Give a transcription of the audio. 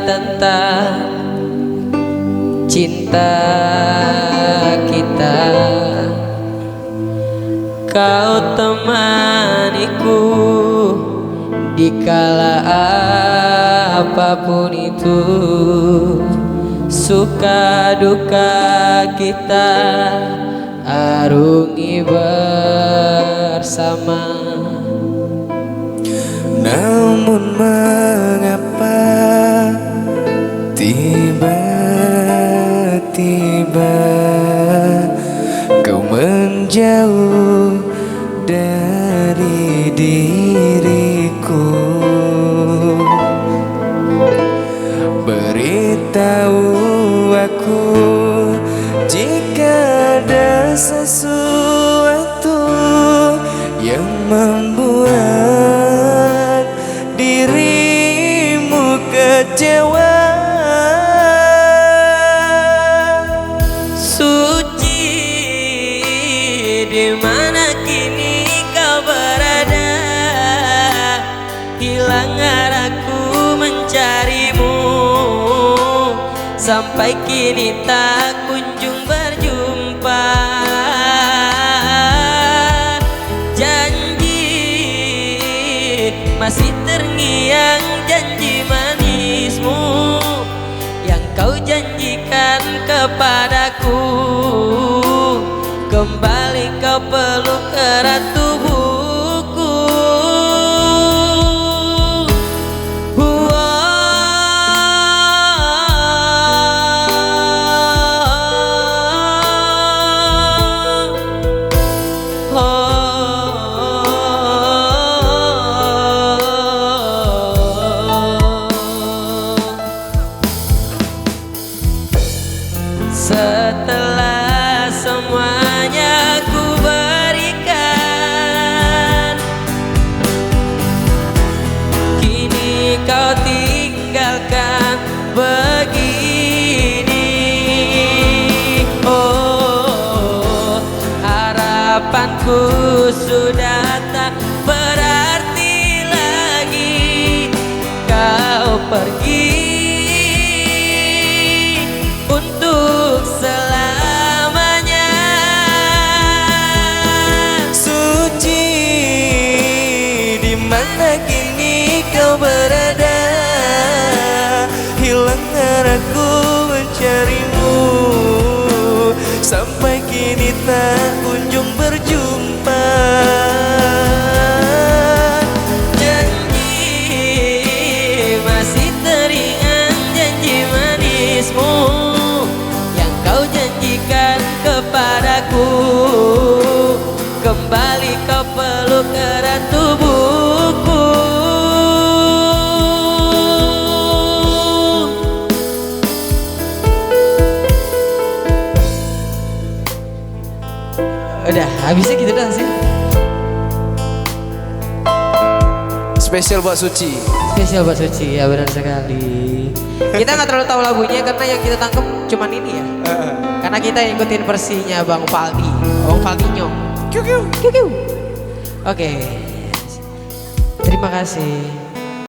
tentang cinta kita. Kau temaniku di kala apapun itu, suka duka kita arungi bersama. Namun mengapa tiba-tiba kau menjauh dari diriku? Beritahu aku jika ada sesuatu yang membuat dirimu kecewa. Suci, di mana kini kau berada? Hilang arahku mencarimu, sampai kini tak kunjung berjumpa. Janji masih terngiang, janji manismu yang kau janjikan kepadaku. Kembali kau peluk erat tubuhku. Setelah semuanya ku berikan, kini kau tinggalkan begini. Oh, harapanku sudah tak berarti lagi. Kau pergi untuk selamanya. Suci, di mana kini kau berada? Hilang arahku mencarimu, sampai kini tak kunjung berjumpa. Janji masih teringat, janji manismu yang kau janjikan kepadaku. Kembali kau peluk erat tubuhku. Udah, habisnya gitu dah sih. Spesial buat Suci. Spesial buat Suci, ya benar sekali. Kita nggak terlalu tahu lagunya karena yang kita tangkap cuman ini ya. Karena kita ikutin versinya Bang Faldi, Bang Faldinho. Oke, terima kasih.